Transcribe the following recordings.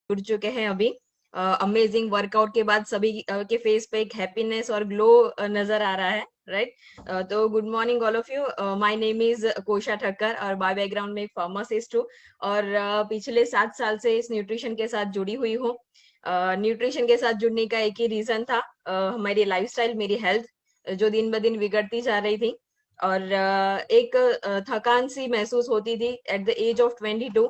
जुड़ चुके हैं अभी। अमेजिंग वर्कआउट के बाद सभी के फेस पे एक हैप्पीनेस और ग्लो नजर आ रहा है, राइट? तो good morning all of you. My name is Kosha Thakkar और बाय बैकग्राउंड में एक फार्मासिस्ट हूँ और पिछले 7 साल से इस न्यूट्रिशन के साथ जुड़ी हुई हूँ। न्यूट्रिशन के साथ जुड़ने का एक ही रीजन था, हमारी लाइफस्टाइल, मेरी हेल्थ जो दिन ब दिन बिगड़ती जा रही थी और एक थकान सी महसूस होती थी एट द एज ऑफ 22,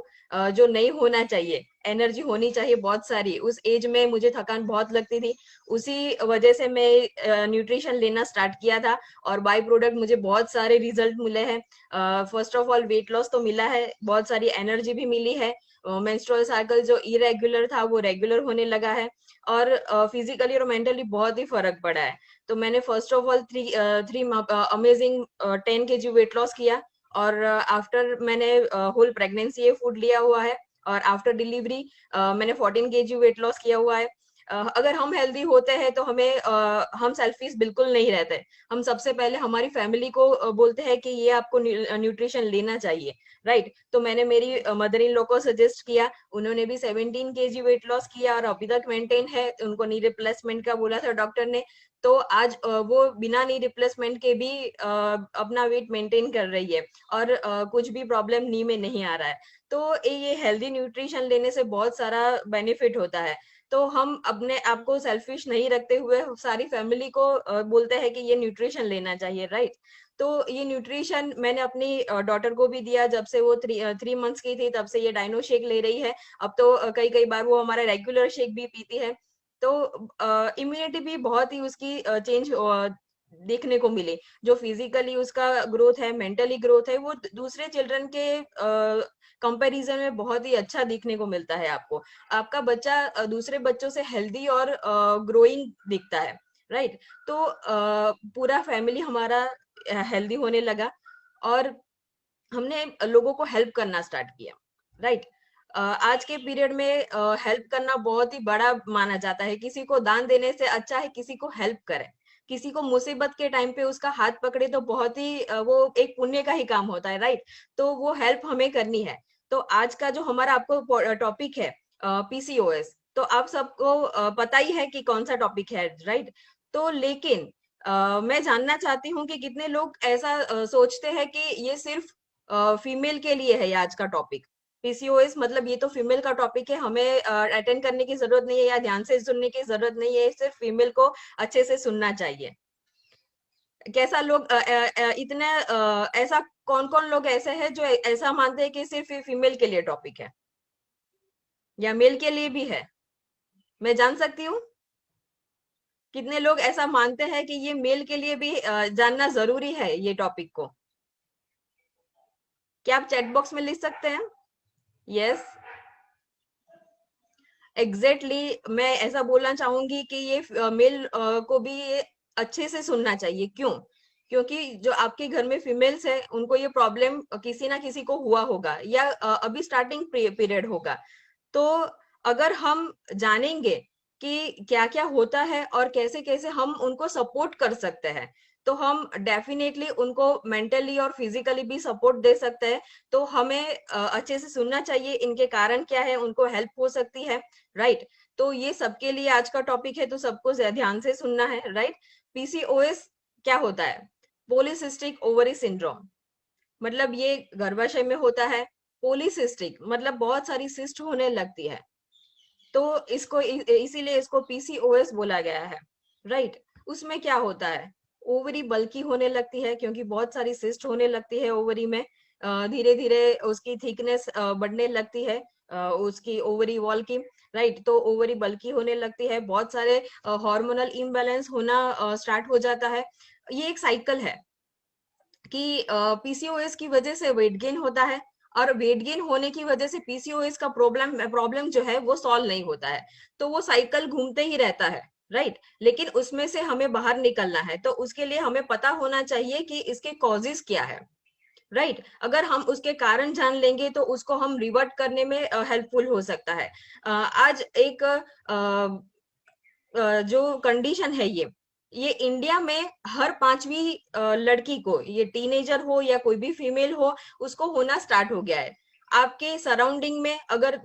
जो नहीं होना चाहिए। एनर्जी होनी चाहिए बहुत सारी, उस एज में मुझे थकान बहुत लगती थी। उसी वजह से मैं न्यूट्रिशन लेना स्टार्ट किया था और बाय प्रोडक्ट मुझे बहुत सारे रिजल्ट मिले हैं। First of all weight loss तो मिला है, बहुत सारी एनर्जी भी मिली है, मेंस्ट्रुअल साइकिल जो इरेगुलर था वो रेगुलर होने लगा है और फिजिकली और मेंटली बहुत ही फर्क पड़ा है। तो मैंने first of all three amazing 10 kg weight loss किया और आफ्टर मैंने होल प्रेगनेंसी ये फूड लिया हुआ है और आफ्टर डिलीवरी मैंने 14 kg वेट लॉस किया हुआ है। अगर हम हेल्दी होते हैं तो हम सेल्फिश बिल्कुल नहीं रहते। हम सबसे पहले हमारी फैमिली को बोलते हैं कि ये आपको न्यूट्रिशन लेना चाहिए, राइट? तो मैंने मेरी मदर इन लॉ को सजेस्ट किया, उन्होंने भी 17 kg वेट लॉस किया और अभी तक मेंटेन है। उनको नी रिप्लेसमेंट का बोला था डॉक्टर ने, तो आज वो बिना नी रिप्लेसमेंट के भी अपना वेट मेंटेन कर रही है और कुछ भी प्रॉब्लम नी में नहीं आ रहा है। तो ये हेल्दी न्यूट्रिशन लेने से बहुत सारा बेनिफिट होता है। तो हम अपने आप को सेल्फिश नहीं रखते हुए सारी फैमिली को बोलते हैं कि ये न्यूट्रिशन लेना चाहिए, राइट? तो ये न्यूट्रिशन मैंने अपनी डॉटर को भी दिया, जब से वो 3 मंथ्स की थी तब से ये डाइनो शेक ले रही है। अब तो कई कई बार वो हमारा रेगुलर शेक भी पीती है। तो इम्यूनिटी भी बहुत ही उसकी चेंज देखने को मिली। जो फिजिकली उसका ग्रोथ है, मेंटली ग्रोथ है, वो दूसरे चिल्ड्रन के कंपैरिजन में बहुत ही अच्छा दिखने को मिलता है आपको। आपका बच्चा दूसरे बच्चों से हेल्दी और ग्रोइंग दिखता है, राइट? तो पूरा फैमिली हमारा हेल्दी होने लगा और हमने लोगों को हेल्प करना स्टार्ट किया, राइट? आज के पीरियड में हेल्प करना बहुत ही बड़ा माना जाता है। किसी को दान देने से अच्छा है किसी को हेल्प करें। किसी को मुसीबत के टाइम पे उसका हाथ पकड़े तो बहुत ही वो एक पुण्य का ही काम होता है, राइट? तो वो हेल्प हमें करनी है। तो आज का जो हमारा आपको टॉपिक है पीसीओएस, तो आप सबको पता ही है कि कौन सा टॉपिक है, राइट? तो लेकिन मैं जानना चाहती हूँ कि कितने लोग ऐसा सोचते हैं कि ये सिर्फ फीमेल के लिए है ये आज का टॉपिक। पीसीओएस मतलब ये तो फीमेल का टॉपिक है, हमें अटेंड करने की जरूरत नहीं है या ध्यान से सुनने की जरूरत नहीं है, सिर्फ फीमेल को अच्छे से सुनना चाहिए। कैसा लोग इतने ऐसा कौन कौन लोग ऐसे हैं जो ऐसा मानते हैं कि सिर्फ फीमेल के लिए टॉपिक है या मेल के लिए भी है? मैं जान सकती हूँ कितने लोग ऐसा मानते हैं कि ये मेल के लिए भी जानना जरूरी है ये टॉपिक को? क्या आप चैट बॉक्स में लिख सकते हैं? यस, एग्जैक्टली मैं ऐसा बोलना चाहूंगी कि ये मेल को भी ये अच्छे से सुनना चाहिए। क्यों? क्योंकि जो आपके घर में फीमेल्स है उनको ये प्रॉब्लम किसी ना किसी को हुआ होगा या अभी स्टार्टिंग पीरियड होगा। तो अगर हम जानेंगे कि क्या-क्या होता है और कैसे-कैसे हम उनको सपोर्ट कर सकते हैं, तो हम डेफिनेटली उनको मेंटली और फिजिकली भी सपोर्ट दे सकते हैं। तो हमें अच्छे से सुनना चाहिए, इनके कारण क्या है, उनको हेल्प हो सकती है, राइट? तो ये सबके लिए आज का टॉपिक है, तो सबको ध्यान से सुनना है, राइट? पीसीओएस क्या होता है? Polycystic ovary syndrome. मतलब ये गर्भाशय में होता है। पॉलीसिस्टिक मतलब बहुत सारी सिस्ट होने लगती है, तो इसको इसीलिए इसको पीसीओएस बोला गया है, राइट? उसमें क्या होता है? ओवरी बल्की होने लगती है क्योंकि बहुत सारी सिस्ट होने लगती है ओवरी में। धीरे धीरे उसकी थिकनेस बढ़ने लगती है, उसकी ओवरी वॉल की, राइट? तो ओवरी बल्की होने लगती है, बहुत सारे हार्मोनल इम्बैलेंस होना स्टार्ट हो जाता है। ये एक साइकिल है कि पीसीओएस की वजह से वेट गेन होता है और वेट गेन होने की वजह से पीसीओएस का प्रॉब्लम प्रॉब्लम जो है वो सॉल्व नहीं होता है। तो वो साइकिल घूमते ही रहता है, राइट? लेकिन उसमें से हमें बाहर निकलना है, तो उसके लिए हमें पता होना चाहिए कि इसके कॉजेस क्या है, राइट? अगर हम उसके कारण जान लेंगे तो उसको हम रिवर्ट करने में हेल्पफुल हो सकता है। आज एक जो कंडीशन है ये इंडिया में हर 5वीं लड़की को, ये टीनेजर हो या कोई भी फीमेल हो, उसको होना स्टार्ट हो गया है। आपके सराउंडिंग में अगर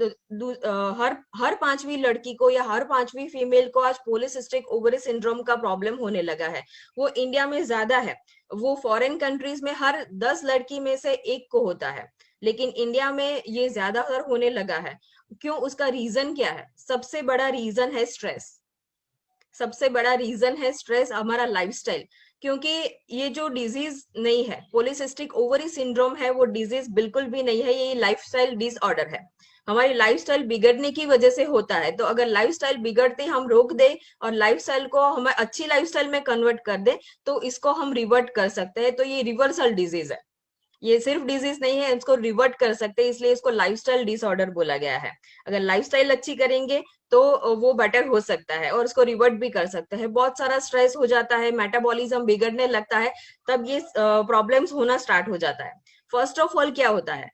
हर पांचवी लड़की को या हर पांचवी फीमेल को आज पॉलीसिस्टिक ओवरी सिंड्रोम का प्रॉब्लम होने लगा है। वो इंडिया में ज्यादा है, वो फॉरेन कंट्रीज में हर 10 लड़की में से एक को होता है, लेकिन इंडिया में ये ज्यादातर होने लगा है। क्यों? उसका रीजन क्या है? सबसे बड़ा रीजन है स्ट्रेस। सबसे बड़ा रीजन है स्ट्रेस, हमारा लाइफस्टाइल। क्योंकि ये जो डिजीज नहीं है, पॉलीसिस्टिक ओवरी सिंड्रोम है, वो डिजीज बिल्कुल भी नहीं है, ये लाइफस्टाइल डिसऑर्डर है। हमारी लाइफस्टाइल बिगड़ने की वजह से होता है। तो अगर लाइफस्टाइल बिगड़ते हम रोक दे और लाइफस्टाइल को हम अच्छी लाइफस्टाइल में कन्वर्ट कर दे, तो इसको हम रिवर्ट कर सकते हैं। तो ये रिवर्सल डिजीज है, ये सिर्फ डिजीज नहीं है, इसको रिवर्ट कर सकते हैं, इसलिए इसको लाइफस्टाइल डिसऑर्डर बोला गया है। अगर लाइफस्टाइल अच्छी करेंगे तो वो बेटर हो सकता है और उसको रिवर्ट भी कर सकते हैं। बहुत सारा स्ट्रेस हो जाता है, मेटाबॉलिज्म बिगड़ने लगता है, तब ये प्रॉब्लम्स होना स्टार्ट हो जाता है। फर्स्ट ऑफ ऑल क्या होता है,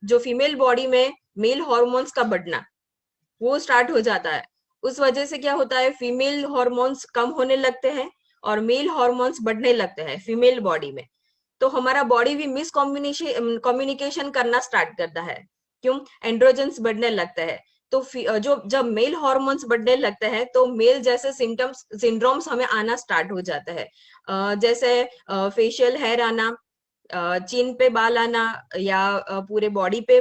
जो फीमेल बॉडी में मेल हॉर्मोन्स का बढ़ना, वो स्टार्ट हो जाता है। उस वजह से क्या होता है, फीमेल हॉर्मोन्स कम होने लगते हैं और मेल हॉर्मोन्स बढ़ने लगते हैं फीमेल बॉडी में। तो हमारा बॉडी भी मिस कम्युनिकेशन करना स्टार्ट करता है। क्यों? एंड्रोजन्स बढ़ने लगते हैं। तो जो जब मेल हॉर्मोन्स बढ़ने लगते हैं तो मेल जैसे सिम्टम्स सिंड्रोम्स हमें आना स्टार्ट हो जाता है। जैसे फेशियल हेयर आना, चिन पे बाल आना, या पूरे बॉडी पे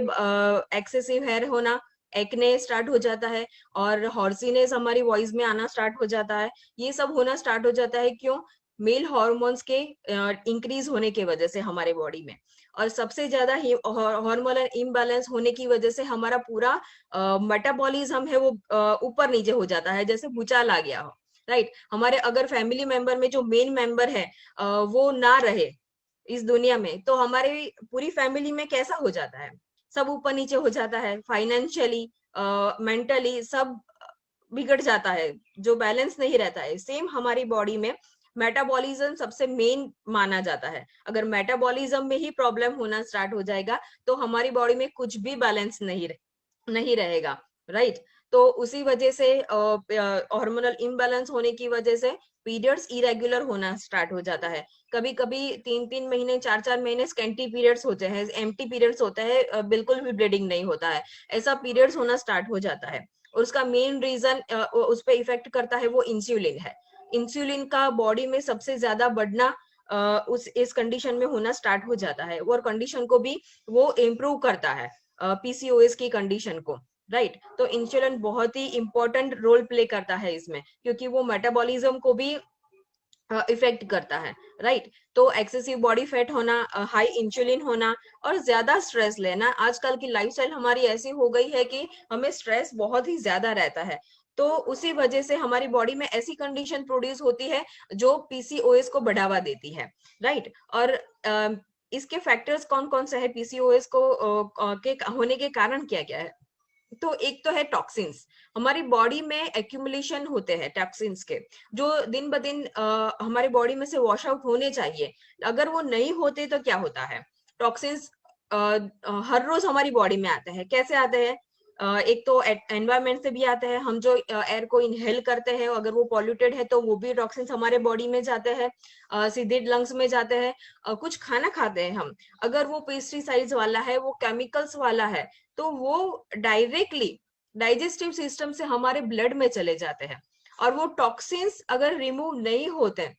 एक्सेसिव हेयर होना, एक्ने स्टार्ट हो जाता है, और हॉर्सीनेस हमारी वॉइस में आना स्टार्ट हो जाता है। ये सब होना स्टार्ट हो जाता है। क्यों? मेल हॉर्मोन्स के इंक्रीज होने की वजह से हमारे बॉडी में। और सबसे ज्यादा हार्मोनल इम्बैलेंस होने की वजह से हमारा पूरा मेटाबॉलिज्म है वो ऊपर नीचे हो जाता है, जैसे भूचाल आ गया हो। राइट? हमारे अगर फैमिली मेंबर में जो मेन मेंबर है वो ना रहे इस दुनिया में, तो हमारी पूरी फैमिली में कैसा हो जाता है, सब ऊपर नीचे हो जाता है, फाइनेंशियली, मेंटली सब बिगड़ जाता है, जो बैलेंस नहीं रहता है। सेम हमारी बॉडी में मेटाबॉलिज्म सबसे मेन माना जाता है। अगर मेटाबॉलिज्म में ही प्रॉब्लम होना स्टार्ट हो जाएगा तो हमारी बॉडी में कुछ भी बैलेंस नहीं रहेगा। राइट? तो उसी वजह से हार्मोनल इम्बैलेंस होने की वजह से पीरियड्स इरेगुलर होना स्टार्ट हो जाता है। कभी कभी 3-3 महीने, 4-4 महीने स्कैंटी पीरियड्स होते हैं, एम्प्टी पीरियड्स होते हैं, बिल्कुल भी ब्लीडिंग नहीं होता है, ऐसा पीरियड्स होना स्टार्ट हो जाता है। और उसका मेन रीजन उस पर इफेक्ट करता है वो इंसुलिन है। इंसुलिन का बॉडी में सबसे ज्यादा बढ़ना उस इस कंडीशन में होना स्टार्ट हो जाता है, और कंडीशन को भी वो इम्प्रूव करता है, पीसीओएस की कंडीशन को। राइट? तो इंसुलिन बहुत ही इंपॉर्टेंट रोल प्ले करता है इसमें, क्योंकि वो मेटाबॉलिज्म को भी इफेक्ट करता है। राइट? तो एक्सेसिव बॉडी फैट होना, हाई इंसुलिन होना, और ज्यादा स्ट्रेस लेना। आजकल की लाइफस्टाइल हमारी ऐसी हो गई है कि हमें स्ट्रेस बहुत ही ज्यादा रहता है, तो उसी वजह से हमारी बॉडी में ऐसी कंडीशन प्रोड्यूस होती है जो पीसीओएस को बढ़ावा देती है। राइट? और इसके फैक्टर्स कौन कौन से है, पीसीओएस को के होने के कारण क्या क्या है? तो एक तो है टॉक्सिन्स। हमारी बॉडी में एक्यूमुलेशन होते हैं टॉक्सिन्स के, जो दिन ब दिन हमारे बॉडी में से वॉश आउट होने चाहिए। अगर वो नहीं होते तो क्या होता है, टॉक्सिन्स हर रोज हमारी बॉडी में आते हैं। कैसे आते हैं? एक तो एनवायरमेंट से भी आते हैं, हम जो एयर को इनहेल करते हैं, अगर वो पॉल्यूटेड है तो वो भी टॉक्सिन्स हमारे बॉडी में जाते हैं, सीधे लंग्स में जाते हैं। कुछ खाना खाते हैं हम, अगर वो पेस्टिसाइड्स वाला है, वो केमिकल्स वाला है, तो वो डायरेक्टली डाइजेस्टिव सिस्टम से हमारे ब्लड में चले जाते हैं। और वो टॉक्सिन्स अगर रिमूव नहीं होते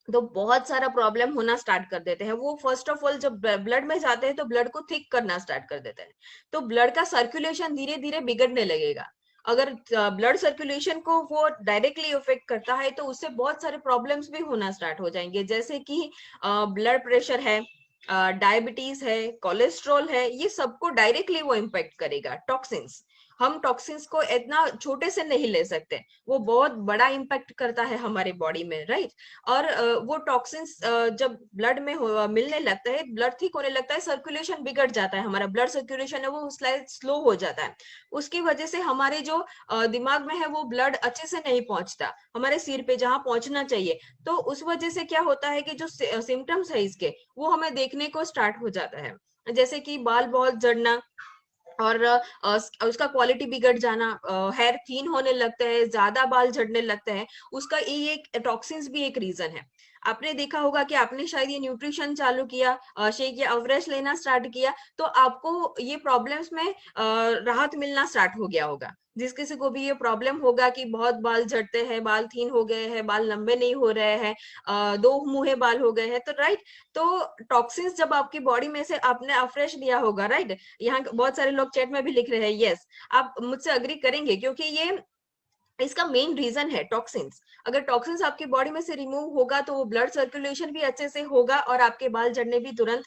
तो बहुत सारा प्रॉब्लम होना स्टार्ट कर देते हैं। वो फर्स्ट ऑफ ऑल जब ब्लड में जाते हैं तो ब्लड को थिक करना स्टार्ट कर देते हैं, तो ब्लड का सर्कुलेशन धीरे धीरे बिगड़ने लगेगा। अगर ब्लड सर्कुलेशन को वो डायरेक्टली इफेक्ट करता है तो उससे बहुत सारे प्रॉब्लम्स भी होना स्टार्ट हो जाएंगे, जैसे कि ब्लड प्रेशर है, डायबिटीज है, कोलेस्ट्रॉल है, ये सबको डायरेक्टली वो इम्पेक्ट करेगा टॉक्सिन्स। हम टॉक्सिन्स को इतना छोटे से नहीं ले सकते, वो बहुत बड़ा इम्पैक्ट करता है हमारे बॉडी में। राइट? और वो टॉक्सिन्स जब ब्लड में मिलने लगता है, ब्लड ठीक होने लगता है, सर्कुलेशन बिगड़ जाता है, हमारा ब्लड सर्कुलेशन है वो स्लो हो जाता है। उसकी वजह से हमारे जो दिमाग में है वो ब्लड अच्छे से नहीं पहुंचता हमारे सिर पे जहां पहुंचना चाहिए। तो उस वजह से क्या होता है कि जो सिम्टम्स है इसके, वो हमें देखने को स्टार्ट हो जाता है, जैसे कि बाल बहुत झड़ना, और उसका क्वालिटी बिगड़ जाना, हेयर थीन होने लगते हैं, ज्यादा बाल झड़ने लगते हैं। उसका ये एक टॉक्सिन्स भी एक रीजन है। आपने देखा होगा कि आपने शायद ये न्यूट्रिशन चालू किया, शेक या अवरेश लेना स्टार्ट किया, तो आपको ये प्रॉब्लम्स में राहत मिलना स्टार्ट हो गया होगा। जिस किसी को भी ये प्रॉब्लम होगा कि बहुत बाल झड़ते हैं, बाल थीन हो गए हैं, बाल लंबे नहीं हो रहे हैं, दो मुंहे बाल हो गए हैं, तो राइट, तो टॉक्सिन्स जब आपकी बॉडी में से आपने अफ्रेश लिया होगा, राइट, यहाँ बहुत सारे लोग चैट में भी लिख रहे हैं, यस, आप मुझसे अग्री करेंगे, क्योंकि ये इसका मेन रीजन है टॉक्सिन्स। अगर टॉक्सिन्स आपकी बॉडी में से रिमूव होगा तो वो ब्लड सर्कुलेशन भी अच्छे से होगा और आपके बाल झड़ने भी तुरंत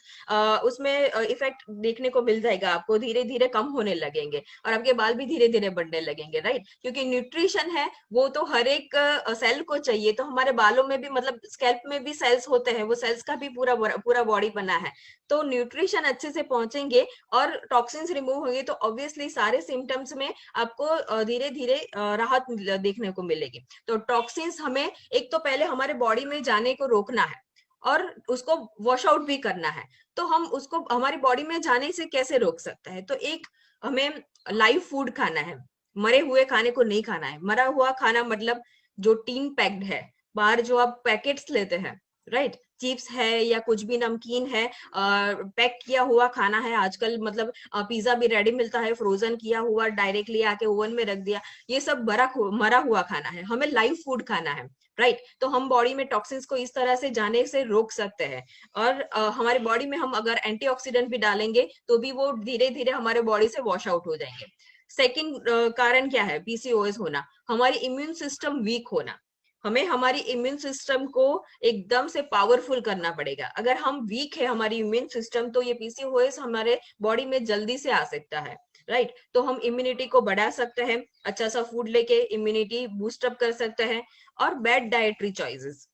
उसमें इफेक्ट देखने को मिल जाएगा, आपको धीरे धीरे कम होने लगेंगे और आपके बाल भी धीरे धीरे बढ़ने लगेंगे, राइट, क्योंकि न्यूट्रिशन है वो तो हर एक सेल को चाहिए। तो हमारे बालों में भी, मतलब स्कैल्प में भी सेल्स होते हैं, वो सेल्स का भी पूरा पूरा बॉडी बना है। तो न्यूट्रिशन अच्छे से पहुंचेंगे और टॉक्सिन्स रिमूव होंगे तो ऑब्वियसली सारे सिम्टम्स में आपको धीरे धीरे राहत देखने को मिलेगी। तो टॉक्सिन्स हमें एक तो पहले हमारे बॉडी में जाने को रोकना है और उसको वॉश आउट भी करना है। तो हम उसको हमारी बॉडी में जाने से कैसे रोक सकते हैं? तो एक, हमें लाइव फूड खाना है, मरे हुए खाने को नहीं खाना है। मरा हुआ खाना मतलब जो टीन पैक्ड है, बाहर जो आप पैकेट्स लेते हैं, राइट, चिप्स है या कुछ भी नमकीन है, पैक किया हुआ खाना है। आजकल मतलब पिज्जा भी रेडी मिलता है, फ्रोजन किया हुआ, डायरेक्टली आके ओवन में रख दिया, ये सब मरा हुआ खाना है। हमें लाइव फूड खाना है, राइट, तो हम बॉडी में टॉक्सिन्स को इस तरह से जाने से रोक सकते हैं। और हमारे बॉडी में हम अगर एंटीऑक्सीडेंट भी डालेंगे तो भी वो धीरे धीरे हमारे बॉडी से वॉश आउट हो जाएंगे। सेकेंड कारण क्या है पीसीओएस होना? हमारी इम्यून सिस्टम वीक होना। हमें हमारी इम्यून सिस्टम को एकदम से पावरफुल करना पड़ेगा। अगर हम वीक है हमारी इम्यून सिस्टम, तो ये पीसीओएस हमारे बॉडी में जल्दी से आ सकता है, राइट। तो हम इम्यूनिटी को बढ़ा सकते हैं, अच्छा सा फूड लेके इम्यूनिटी बूस्ट अप कर सकते हैं। और बैड डाइटरी चॉइसेस,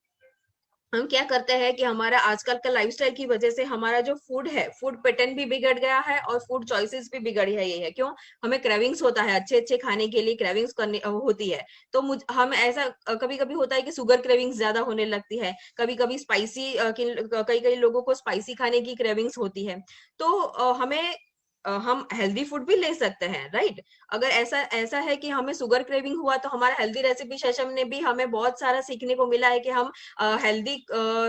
हम क्या करते हैं कि हमारा आजकल का लाइफस्टाइल की वजह से हमारा जो फूड है, फूड पैटर्न भी बिगड़ गया है और फूड चॉइसेस भी बिगड़ी है। ये है क्यों? हमें क्रेविंग्स होता है, अच्छे अच्छे खाने के लिए क्रेविंग्स करनी होती है। तो हम ऐसा कभी कभी होता है कि शुगर क्रेविंग्स ज्यादा होने लगती है, कभी कभी स्पाइसी, कई कई लोगों को स्पाइसी खाने की क्रेविंग्स होती है। तो हम हेल्दी फूड भी ले सकते हैं, राइट। अगर ऐसा ऐसा है कि हमें शुगर क्रेविंग हुआ तो हमारा हेल्दी रेसिपी सेशन ने भी हमें बहुत सारा सीखने को मिला है कि हम हेल्दी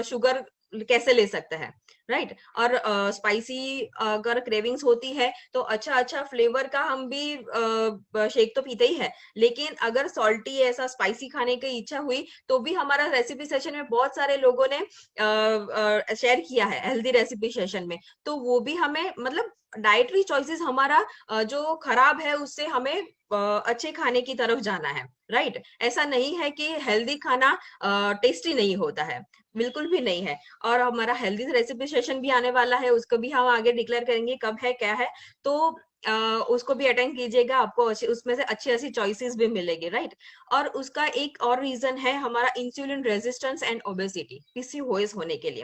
शुगर कैसे ले सकते हैं, राइट। और स्पाइसी अगर क्रेविंग्स होती है तो अच्छा अच्छा फ्लेवर का हम भी शेक तो पीते ही है, लेकिन अगर सॉल्टी ऐसा स्पाइसी खाने की इच्छा हुई तो भी हमारा रेसिपी सेशन में बहुत सारे लोगों ने शेयर किया है हेल्दी रेसिपी सेशन में। तो वो भी हमें, मतलब डाइटरी चॉइसेस हमारा जो खराब है उससे हमें अच्छे खाने की तरफ जाना है, राइट। ऐसा नहीं है कि हेल्दी खाना टेस्टी नहीं होता है, बिल्कुल भी नहीं है। और हमारा हेल्दी रेसिपी सेशन भी आने वाला है, उसको भी हम आगे डिक्लेयर करेंगे कब है क्या है। तो उसको भी अटेंड कीजिएगा, आपको उसमें से अच्छी अच्छी चॉइसेस भी मिलेगी, राइट। और उसका एक और रीजन है हमारा insulin resistance and obesity, PCOS होने के लिए।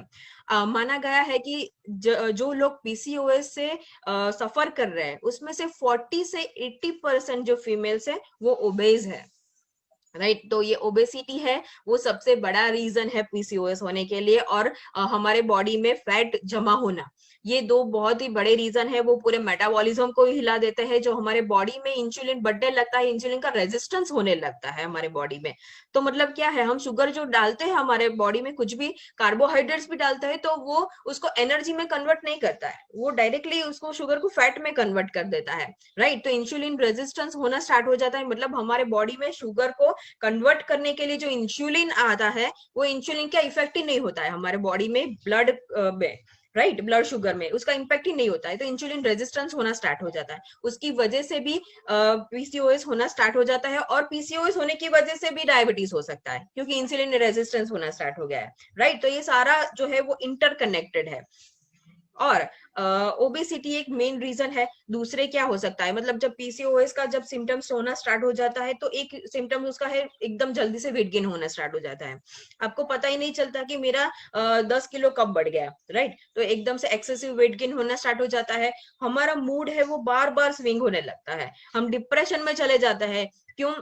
माना गया है कि जो लोग पीसीओएस से सफर कर रहे हैं उसमें से 40 से 80% जो फीमेल्स है वो ओबेज है, राइट। तो ये ओबेसिटी है वो सबसे बड़ा रीजन है पीसीओएस होने के लिए। और हमारे बॉडी में फैट जमा होना, ये दो बहुत ही बड़े रीजन है। वो पूरे मेटाबॉलिज्म को हिला देते हैं, जो हमारे बॉडी में इंसुलिन बढ़ने लगता है, इंसुलिन का रेजिस्टेंस होने लगता है हमारे बॉडी में। तो मतलब क्या है, हम शुगर जो डालते हैं हमारे बॉडी में, कुछ भी कार्बोहाइड्रेट्स भी डालते हैं, तो वो उसको एनर्जी में कन्वर्ट नहीं करता है, वो डायरेक्टली उसको शुगर को फैट में कन्वर्ट कर देता है, राइट। तो इंसुलिन रेजिस्टेंस होना स्टार्ट हो जाता है, मतलब हमारे बॉडी में शुगर को कन्वर्ट करने के लिए जो इंसुलिन आता है वो इंसुलिन का इफेक्ट ही नहीं होता है हमारे बॉडी में, ब्लड में, राइट, ब्लड शुगर में उसका इम्पैक्ट ही नहीं होता है। तो इंसुलिन रेजिस्टेंस होना स्टार्ट हो जाता है, उसकी वजह से भी पीसीओएस होना स्टार्ट हो जाता है। और पीसीओएस होने की वजह से भी डायबिटीज हो सकता है, क्योंकि इंसुलिन रेजिस्टेंस होना स्टार्ट हो गया है, राइट। तो ये सारा जो है वो इंटरकनेक्टेड है। और ओबेसिटी एक मेन रीजन है। दूसरे क्या हो सकता है, मतलब जब पीसीओएस का जब सिम्टम्स होना स्टार्ट हो जाता है तो एक सिम्टम उसका है एकदम जल्दी से वेट गेन होना स्टार्ट हो जाता है। आपको पता ही नहीं चलता कि मेरा 10 किलो कब बढ़ गया, राइट। तो एकदम से एक्सेसिव वेट गेन होना स्टार्ट हो जाता है। हमारा मूड है वो बार बार स्विंग होने लगता है, हम डिप्रेशन में चले जाते हैं। क्यों?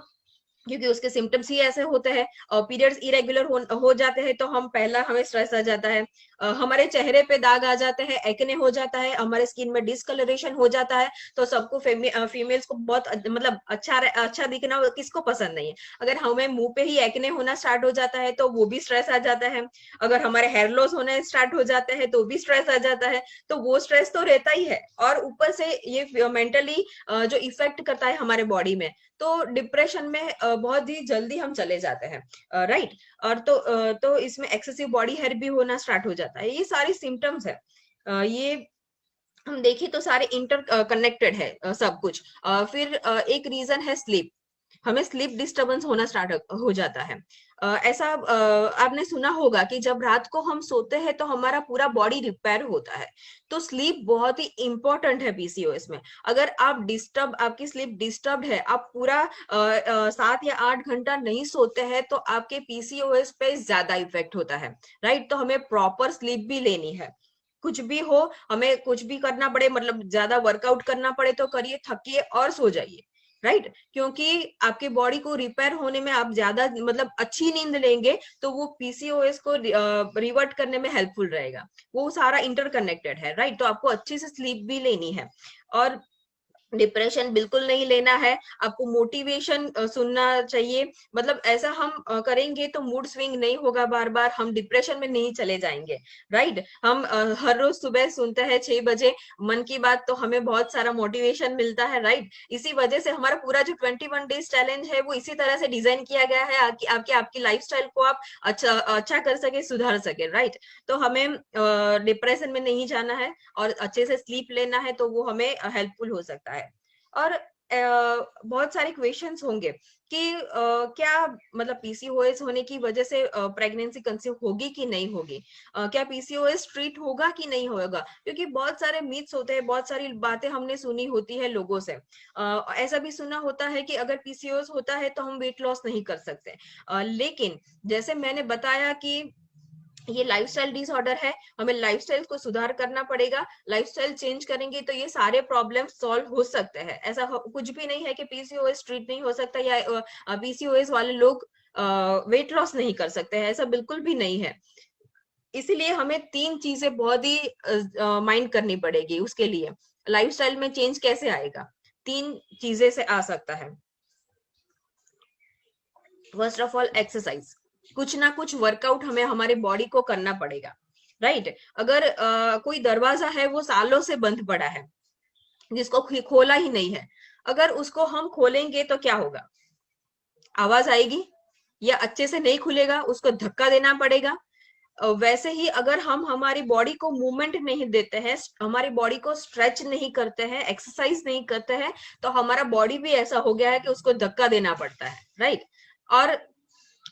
क्योंकि उसके सिम्टम्स ही ऐसे होते हैं। पीरियड्स इरेगुलर हो जाते हैं तो हम पहला हमें स्ट्रेस आ जाता है, हमारे चेहरे पे दाग आ जाते हैं, एक्ने हो जाता है, हमारे स्किन में डिस्कलरेशन हो जाता है। तो सबको फीमेल्स को बहुत मतलब अच्छा दिखना किसको पसंद नहीं है। अगर हमें मुंह पे ही एक्ने होना स्टार्ट हो जाता है तो वो भी स्ट्रेस आ जाता है। अगर हमारे हेयर लॉस होने स्टार्ट हो जाते हैं तो भी स्ट्रेस आ जाता है। तो वो स्ट्रेस तो रहता ही है, और ऊपर से ये मेंटली जो इफेक्ट करता है हमारे बॉडी में, तो डिप्रेशन में बहुत ही जल्दी हम चले जाते हैं, राइट। और तो इसमें एक्सेसिव बॉडी हेयर भी होना स्टार्ट हो जाता है। ये सारी सिम्टम्स है, ये हम देखें तो सारे इंटर कनेक्टेड है, सब कुछ। फिर एक रीजन है स्लीप। हमें स्लीप डिस्टरबेंस होना स्टार्ट हो जाता है। ऐसा आपने सुना होगा कि जब रात को हम सोते हैं तो हमारा पूरा बॉडी रिपेयर होता है। तो स्लीप बहुत ही इंपॉर्टेंट है पीसीओएस में। अगर आपकी स्लीप डिस्टर्ब है, आप पूरा 7 या 8 घंटा नहीं सोते हैं, तो आपके पीसीओएस पे ज्यादा इफेक्ट होता है, राइट। तो हमें प्रॉपर स्लीप भी लेनी है। कुछ भी हो, हमें कुछ भी करना पड़े, मतलब ज्यादा वर्कआउट करना पड़े तो करिए, थकिए और सो जाइए, राइट। क्योंकि आपकी बॉडी को रिपेयर होने में आप ज्यादा मतलब अच्छी नींद लेंगे तो वो पीसीओएस को रिवर्ट करने में हेल्पफुल रहेगा। वो सारा इंटरकनेक्टेड है, राइट। तो आपको अच्छे से स्लीप भी लेनी है, और डिप्रेशन बिल्कुल नहीं लेना है। आपको मोटिवेशन सुनना चाहिए। मतलब ऐसा हम करेंगे तो मूड स्विंग नहीं होगा, बार बार हम डिप्रेशन में नहीं चले जाएंगे, राइट। हम हर रोज सुबह सुनते हैं 6 बजे मन की बात, तो हमें बहुत सारा मोटिवेशन मिलता है, राइट। इसी वजह से हमारा पूरा जो 21 डेज चैलेंज है वो इसी तरह से डिजाइन किया गया है, आपकी लाइफस्टाइल को आप अच्छा कर सके, सुधार सके, राइट। तो हमें डिप्रेशन में नहीं जाना है, और अच्छे से स्लीप लेना है, तो वो हमें हेल्पफुल हो सकता है। और बहुत सारे क्वेश्चंस होंगे कि क्या मतलब पीसीओएस होने की वजह से प्रेगनेंसी कंसीव होगी कि नहीं होगी, क्या पीसीओएस ट्रीट होगा कि नहीं होगा। क्योंकि बहुत सारे मिथ्स होते हैं, बहुत सारी बातें हमने सुनी होती है लोगों से। ऐसा भी सुना होता है कि अगर पीसीओएस होता है तो हम वेट लॉस नहीं कर सकते। लेकिन जैसे मैंने बताया कि ये लाइफस्टाइल डिसऑर्डर है, हमें लाइफस्टाइल को सुधार करना पड़ेगा। लाइफस्टाइल चेंज करेंगे तो ये सारे प्रॉब्लम सॉल्व हो सकते हैं। ऐसा कुछ भी नहीं है कि पीसीओएस ट्रीट नहीं हो सकता, या पीसीओएस वाले लोग वेट लॉस नहीं कर सकते हैं, ऐसा बिल्कुल भी नहीं है। इसीलिए हमें 3 चीजें बहुत ही माइंड करनी पड़ेगी उसके लिए। लाइफस्टाइल में चेंज कैसे आएगा, 3 चीजें से आ सकता है। फर्स्ट ऑफ ऑल एक्सरसाइज, कुछ ना कुछ वर्कआउट हमें हमारे बॉडी को करना पड़ेगा, राइट। अगर कोई दरवाजा है वो सालों से बंद पड़ा है, जिसको खोला ही नहीं है, अगर उसको हम खोलेंगे तो क्या होगा, आवाज आएगी या अच्छे से नहीं खुलेगा, उसको धक्का देना पड़ेगा। वैसे ही अगर हम हमारी बॉडी को मूवमेंट नहीं देते हैं, हमारी बॉडी को स्ट्रेच नहीं करते हैं, एक्सरसाइज नहीं करते हैं, तो हमारा बॉडी भी ऐसा हो गया है कि उसको धक्का देना पड़ता है, राइट। और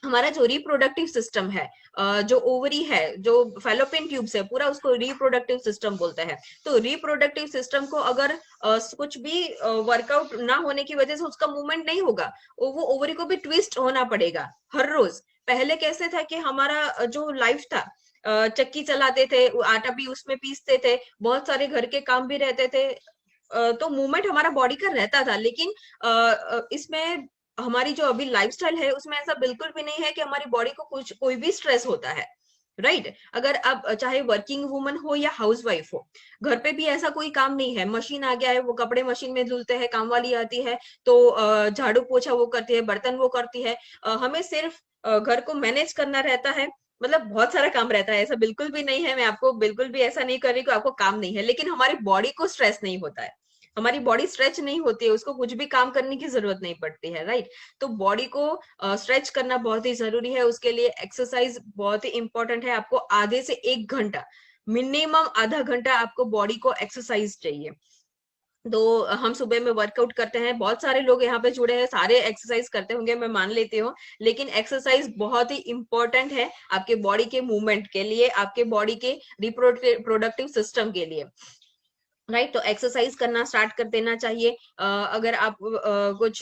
हमारा जो रिप्रोडक्टिव सिस्टम है, जो ओवरी है, जो फैलोपियन ट्यूब्स है, पूरा उसको रिप्रोडक्टिव सिस्टम बोलते हैं। तो रिप्रोडक्टिव सिस्टम को अगर कुछ भी वर्कआउट ना होने की वजह से उसका मूवमेंट नहीं होगा, वो ओवरी को भी ट्विस्ट होना पड़ेगा हर रोज। पहले कैसे था कि हमारा जो लाइफ था, चक्की चलाते थे, आटा भी उसमें पीसते थे, बहुत सारे घर के काम भी रहते थे, तो मूवमेंट हमारा बॉडी का रहता था। लेकिन इसमें हमारी जो अभी लाइफस्टाइल है उसमें ऐसा बिल्कुल भी नहीं है कि हमारी बॉडी को कुछ कोई भी स्ट्रेस होता है, राइट। अगर आप चाहे वर्किंग वुमन हो या हाउसवाइफ हो, घर पे भी ऐसा कोई काम नहीं है। मशीन आ गया है, वो कपड़े मशीन में धुलते हैं, काम वाली आती है तो झाड़ू पोछा वो करती है, बर्तन वो करती है। हमें सिर्फ घर को मैनेज करना रहता है। मतलब बहुत सारा काम रहता है, ऐसा बिल्कुल भी नहीं है। मैं आपको बिल्कुल भी ऐसा नहीं कर रही कि आपको काम नहीं है, लेकिन हमारी बॉडी को स्ट्रेस नहीं होता है, हमारी बॉडी स्ट्रेच नहीं होती है, उसको कुछ भी काम करने की जरूरत नहीं पड़ती है, राइट। तो बॉडी को स्ट्रेच करना बहुत ही जरूरी है, उसके लिए एक्सरसाइज बहुत ही इंपॉर्टेंट है। आपको आधे से 1 घंटा, मिनिमम आधा घंटा आपको बॉडी को एक्सरसाइज चाहिए। तो हम सुबह में वर्कआउट करते हैं, बहुत सारे लोग यहाँ पे जुड़े हैं, सारे एक्सरसाइज करते होंगे, मैं मान लेती हूँ। लेकिन एक्सरसाइज बहुत ही इंपॉर्टेंट है आपके बॉडी के मूवमेंट के लिए, आपके बॉडी के रिप्रोडक्टिव सिस्टम के लिए, राइट। तो एक्सरसाइज करना स्टार्ट कर देना चाहिए। अगर आप कुछ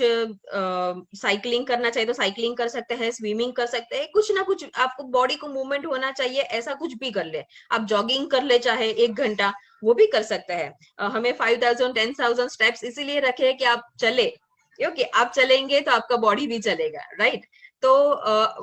साइकिलिंग करना चाहिए तो साइकिलिंग कर सकते हैं, स्विमिंग कर सकते हैं, कुछ ना कुछ आपको बॉडी को मूवमेंट होना चाहिए, ऐसा कुछ भी कर ले। आप जॉगिंग कर ले चाहे 1 घंटा, वो भी कर सकते हैं। हमें 5000 10,000 स्टेप्स इसीलिए रखे हैं कि आप चले, ओके, आप चलेंगे तो आपका बॉडी भी चलेगा, राइट? तो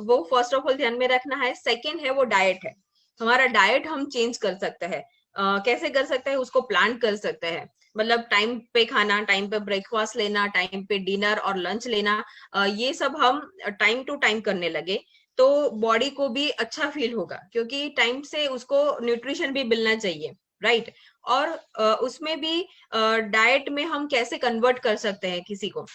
वो फर्स्ट ऑफ ऑल ध्यान में रखना है। सेकेंड है वो डाइट है। हमारा डाइट हम चेंज कर सकते हैं। कैसे कर सकते हैं? उसको प्लान कर सकते हैं। मतलब टाइम पे खाना, टाइम पे ब्रेकफास्ट लेना, टाइम पे डिनर और लंच लेना, ये सब हम टाइम टू टाइम करने लगे तो बॉडी को भी अच्छा फील होगा, क्योंकि टाइम से उसको न्यूट्रिशन भी मिलना चाहिए, राइट? और उसमें भी डाइट में हम कैसे कन्वर्ट कर सकते हैं किसी को,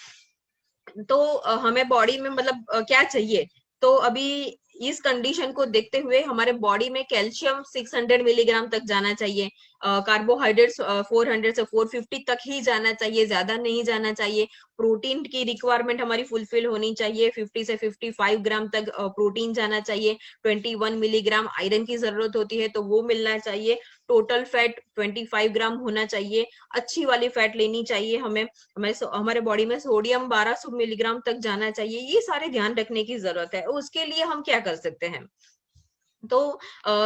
तो हमें बॉडी में मतलब क्या चाहिए। तो अभी इस कंडीशन को देखते हुए हमारे बॉडी में कैल्शियम 600 मिलीग्राम तक जाना चाहिए, कार्बोहाइड्रेट्स 400 से 450 तक ही जाना चाहिए, ज्यादा नहीं जाना चाहिए। प्रोटीन की रिक्वायरमेंट हमारी फुलफिल होनी चाहिए, 50 से 55 ग्राम तक प्रोटीन जाना चाहिए। 21 मिलीग्राम आयरन की जरूरत होती है तो वो मिलना चाहिए। टोटल फैट 25 ग्राम होना चाहिए। अच्छी वाली फैट लेनी चाहिए हमें। हमारे बॉडी में सोडियम 1200 मिलीग्राम तक जाना चाहिए। ये सारे ध्यान रखने की जरूरत है। उसके लिए हम क्या कर सकते हैं? तो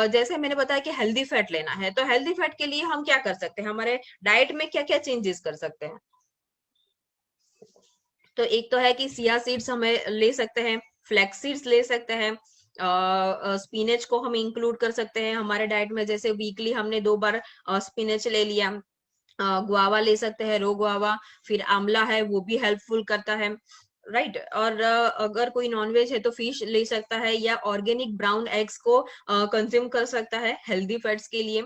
जैसे मैंने बताया कि हेल्दी फैट लेना है, तो हेल्दी फैट के लिए हम क्या कर सकते हैं? हमारे डाइट में क्या क्या चेंजेस कर सकते हैं? तो एक तो है कि सिया सीड्स हमें ले सकते हैं, फ्लैक्स सीड्स ले सकते हैं, स्पिनच को हम इंक्लूड कर सकते हैं हमारे डाइट में। जैसे वीकली हमने 2 बार स्पिनच ले लिया। गुआवा ले सकते हैं, रो गुआवा। फिर आंवला है, वो भी हेल्पफुल करता है, राइट? और अगर कोई नॉनवेज है तो फिश ले सकता है, या ऑर्गेनिक ब्राउन एग्स को कंज्यूम कर सकता है हेल्दी फैट्स के लिए।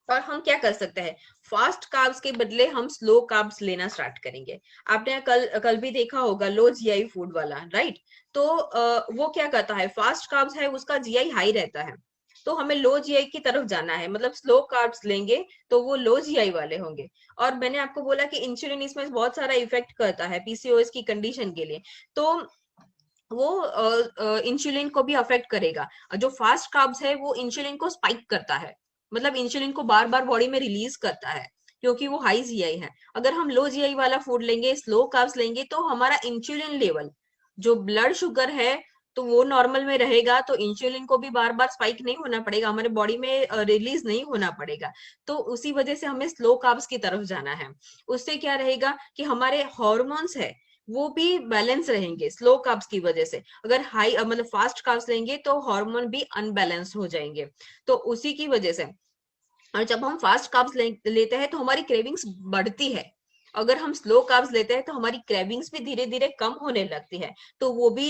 और हम क्या कर सकते हैं? फास्ट कार्ब्स के बदले हम स्लो कार्ब्स लेना स्टार्ट करेंगे। आपने कल कल भी देखा होगा लो जीआई फूड वाला, राइट? तो वो क्या करता है? फास्ट कार्ब्स है उसका जीआई हाई रहता है, तो हमें लो जीआई की तरफ जाना है। मतलब स्लो कार्ब्स लेंगे तो वो लो जीआई वाले होंगे। और मैंने आपको बोला कि इंसुलिन इसमें बहुत सारा इफेक्ट करता है पीसीओएस की कंडीशन के लिए। तो वो इंसुलिन को भी अफेक्ट करेगा। जो फास्ट कार्ब्स है वो इंसुलिन को स्पाइक करता है, मतलब इंसुलिन को बार बार बॉडी में रिलीज करता है, क्योंकि वो हाई जीआई है। अगर हम लो जीआई वाला फूड लेंगे, स्लो कार्ब्स लेंगे, तो हमारा इंसुलिन लेवल, जो ब्लड शुगर है, तो वो नॉर्मल में रहेगा। तो इंसुलिन को भी बार बार स्पाइक नहीं होना पड़ेगा, हमारे बॉडी में रिलीज नहीं होना पड़ेगा। तो उसी वजह से हमें स्लो कार्ब्स की तरफ जाना है। उससे क्या रहेगा कि हमारे हॉर्मोन्स है वो भी बैलेंस रहेंगे स्लो कार्ब्स की वजह से। अगर हाई मतलब फास्ट कार्ब्स लेंगे तो हार्मोन भी अनबैलेंस हो जाएंगे, तो उसी की वजह से। और जब हम फास्ट कार्ब्स लेते हैं तो हमारी क्रेविंग्स बढ़ती है। अगर हम स्लो कार्ब्स लेते हैं तो हमारी क्रेविंग्स भी धीरे धीरे कम होने लगती है, तो वो भी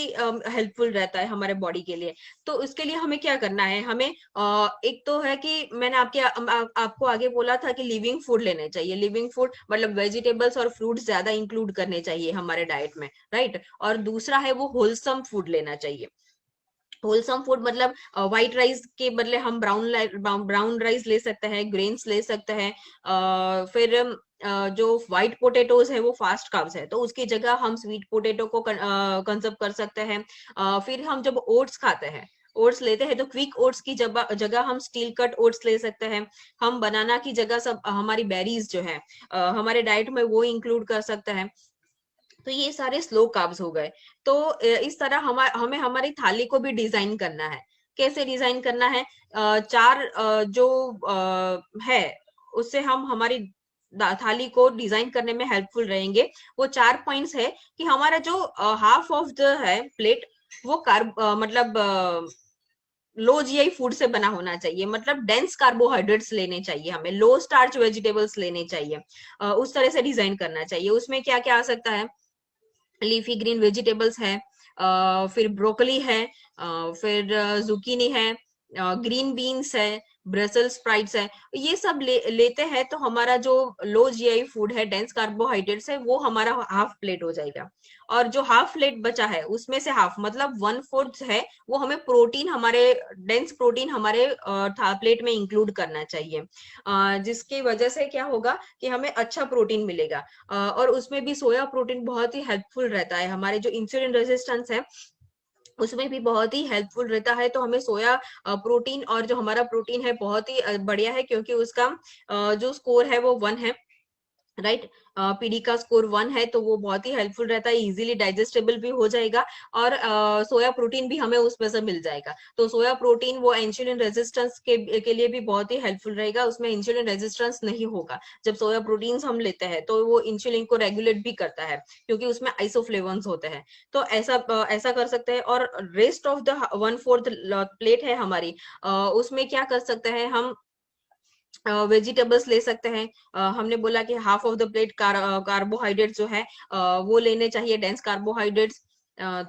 हेल्पफुल रहता है हमारे बॉडी के लिए। तो उसके लिए हमें क्या करना है? हमें एक तो है कि मैंने आपको आगे बोला था कि लिविंग फूड लेने चाहिए। लिविंग फूड मतलब वेजिटेबल्स और फ्रूट्स ज्यादा इंक्लूड करने चाहिए हमारे डाइट में, राइट? और दूसरा है वो होलसम फूड लेना चाहिए। होलसम फूड मतलब व्हाइट राइस के बदले हम ब्राउन राइस ले सकते हैं, ग्रेन्स ले सकते हैं। फिर जो व्हाइट पोटेटोज है वो फास्ट कार्ब्स है, तो उसकी जगह हम स्वीट पोटेटो को कंजर्व कर सकते हैं। फिर हम जब ओट्स खाते हैं, ओट्स लेते हैं, तो क्विक ओट्स की जगह जगह हम स्टील कट ओट्स ले सकते हैं। हम बनाना की जगह सब हमारी बेरीज जो है हमारे डाइट में वो इंक्लूड कर सकते हैं। तो ये सारे स्लो कार्ब्स हो गए। तो इस तरह हमें हमारी थाली को भी डिजाइन करना है। कैसे डिजाइन करना है? चार जो है उससे हम हमारी थाली को डिजाइन करने में हेल्पफुल रहेंगे। वो 4 पॉइंट्स है कि हमारा जो हाफ ऑफ द है प्लेट, वो मतलब लो जीआई फूड से बना होना चाहिए। मतलब डेंस कार्बोहाइड्रेट्स लेने चाहिए, हमें लो स्टार्च वेजिटेबल्स लेने चाहिए। उस तरह से डिजाइन करना चाहिए। उसमें क्या क्या आ सकता है? लीफी ग्रीन वेजिटेबल्स है, फिर ब्रोकली है, फिर जुकीनी है, ग्रीन बीन्स है, ब्रसेल्स स्प्राइट्स है। ये सब लेते हैं तो हमारा जो लो जीआई फूड है, डेंस कार्बोहाइड्रेट्स है, वो हमारा हाफ प्लेट हो जाएगा। और जो हाफ प्लेट बचा है उसमें से हाफ मतलब 1/4 है, वो हमें प्रोटीन, हमारे डेंस प्रोटीन हमारे प्लेट में इंक्लूड करना चाहिए। जिसकी वजह से क्या होगा कि हमें अच्छा प्रोटीन मिलेगा। और उसमें भी सोया प्रोटीन बहुत ही हेल्पफुल रहता है। हमारे जो इंसुलिन रेजिस्टेंस है उसमें भी बहुत ही हेल्पफुल रहता है। तो हमें सोया प्रोटीन, और जो हमारा प्रोटीन है बहुत ही बढ़िया है, क्योंकि उसका जो स्कोर है वो 1 है। राइट। पीडी का स्कोर 1 है तो वो बहुत ही हेल्पफुल रहता है, इजीली डाइजेस्टेबल भी हो जाएगा और सोया प्रोटीन भी हमें उसमें से मिल जाएगा। तो सोया प्रोटीन वो इंसुलिन रेजिस्टेंस के लिए भी बहुत ही हेल्पफुल रहेगा, उसमें इंसुलिन रेजिस्टेंस नहीं होगा। जब सोया प्रोटीन हम लेते हैं तो वो इंसुलिन को रेगुलेट भी करता है क्योंकि उसमें आइसोफ्लेवन्स होते हैं। तो ऐसा कर सकते हैं। और रेस्ट ऑफ द 1/4 प्लेट है हमारी, उसमें क्या कर सकते हैं हम, वेजिटेबल्स ले सकते हैं। हमने बोला कि half of the plate carbohydrate जो है वो लेने चाहिए, डेंस कार्बोहाइड्रेट्स।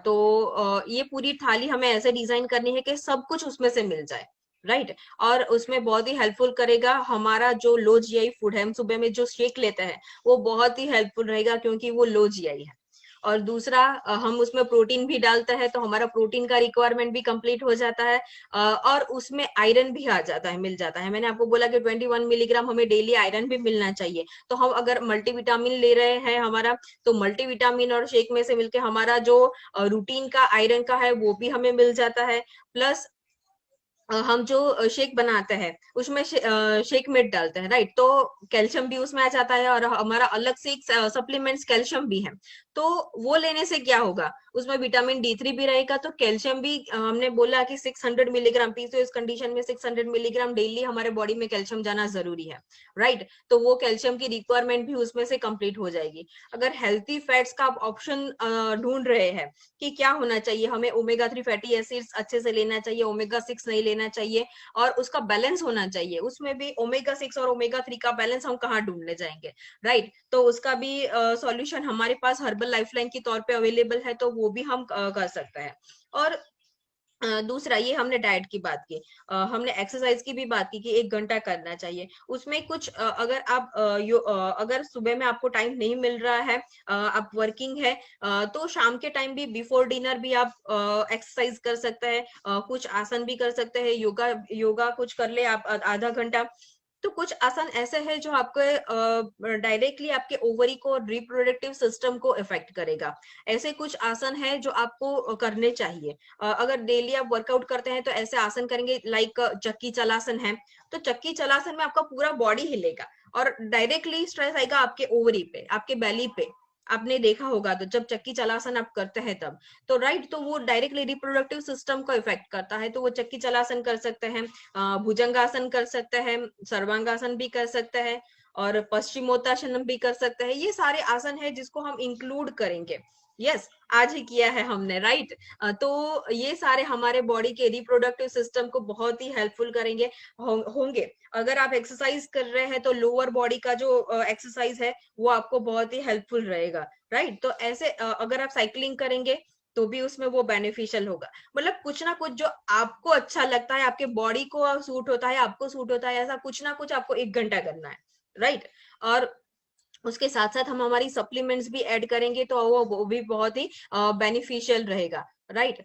तो ये पूरी थाली हमें ऐसे डिजाइन करनी है कि सब कुछ उसमें से मिल जाए, राइट। और उसमें बहुत ही हेल्पफुल करेगा हमारा जो लो जीआई फूड है। हम सुबह में जो शेक लेते हैं वो बहुत ही हेल्पफुल रहेगा क्योंकि वो लो जीआई है। और दूसरा, हम उसमें प्रोटीन भी डालते हैं तो हमारा प्रोटीन का रिक्वायरमेंट भी कंप्लीट हो जाता है। और उसमें आयरन भी आ जाता है, मिल जाता है। मैंने आपको बोला कि 21 मिलीग्राम हमें डेली आयरन भी मिलना चाहिए। तो हम अगर मल्टीविटामिन ले रहे हैं हमारा, तो मल्टीविटामिन और शेक में से मिलके हमारा जो रूटीन का आयरन का है वो भी हमें मिल जाता है। प्लस हम जो शेक बनाते हैं उसमें शेक मेट डालते हैं, राइट। तो कैल्शियम भी उसमें आ जाता है और हमारा अलग से एक सप्लीमेंट्स कैल्शियम भी है। तो वो लेने से क्या होगा, उसमें विटामिन डी3 भी रहेगा। तो कैल्शियम भी हमने बोला कि 600 मिलीग्राम, पीसीओएस कंडीशन में 600 मिलीग्राम डेली हमारे बॉडी में कैल्शियम जाना जरूरी है, राइट। तो वो कैल्शियम की रिक्वायरमेंट भी उसमें से कंप्लीट हो जाएगी। अगर हेल्थी फैट्स का आप ऑप्शन ढूंढ रहे हैं कि क्या होना चाहिए, हमें ओमेगा 3 फैटी एसिड्स अच्छे से लेना चाहिए, ओमेगा 6 नहीं लेना चाहिए, और उसका बैलेंस होना चाहिए। उसमें भी ओमेगा 6 और ओमेगा 3 का बैलेंस हम कहाँ ढूंढने जाएंगे, राइट। तो उसका भी सॉल्यूशन हमारे पास हर्बल लाइफलाइन के तौर पे अवेलेबल है, तो वो भी हम कर सकते हैं। और दूसरा, ये हमने डाइट की बात की। हमने एक्सरसाइज की भी बात की कि 1 घंटा करना चाहिए। उसमें कुछ अगर आप अगर सुबह में आपको टाइम नहीं मिल रहा है, आप वर्किंग है, तो शाम के टाइम भी बिफोर डिनर भी आप एक्सरसाइज कर सकते हैं, कुछ आसन भी कर सकते हैं, योगा योगा कुछ कर ले आप आधा घंटा। तो कुछ आसन ऐसे हैं जो आपके डायरेक्टली आपके ओवरी को, रिप्रोडक्टिव सिस्टम को इफेक्ट करेगा। ऐसे कुछ आसन है जो आपको करने चाहिए। अगर डेली आप वर्कआउट करते हैं तो ऐसे आसन करेंगे, लाइक चक्की चलासन है। तो चक्की चलासन में आपका पूरा बॉडी हिलेगा और डायरेक्टली स्ट्रेस आएगा आपके ओवरी पे, आपके बेली पे। आपने देखा होगा तो जब चक्की चलासन आप करते हैं तब, तो राइट, तो वो डायरेक्टली रिप्रोडक्टिव सिस्टम को इफेक्ट करता है। तो वो चक्की चलासन कर सकते हैं, भुजंगासन कर सकते हैं, सर्वांगासन भी कर सकते हैं, और पश्चिमोत्तासन भी कर सकते हैं। ये सारे आसन है जिसको हम इंक्लूड करेंगे। यस, आज ही किया है हमने, राइट। तो ये सारे हमारे बॉडी के रिप्रोडक्टिव सिस्टम को बहुत ही हेल्पफुल करेंगे, होंगे। अगर आप एक्सरसाइज कर रहे हैं तो लोअर बॉडी का जो एक्सरसाइज है वो आपको बहुत ही हेल्पफुल रहेगा, राइट। तो ऐसे अगर आप साइकिलिंग करेंगे तो भी उसमें वो बेनिफिशियल होगा। मतलब कुछ ना कुछ जो आपको अच्छा लगता है, आपके बॉडी को सूट होता है, आपको सूट होता है, ऐसा कुछ ना कुछ आपको 1 घंटा करना है, राइट। और उसके साथ साथ हम हमारी सप्लीमेंट्स भी ऐड करेंगे तो वो भी बहुत ही बेनिफिशियल रहेगा, राइट।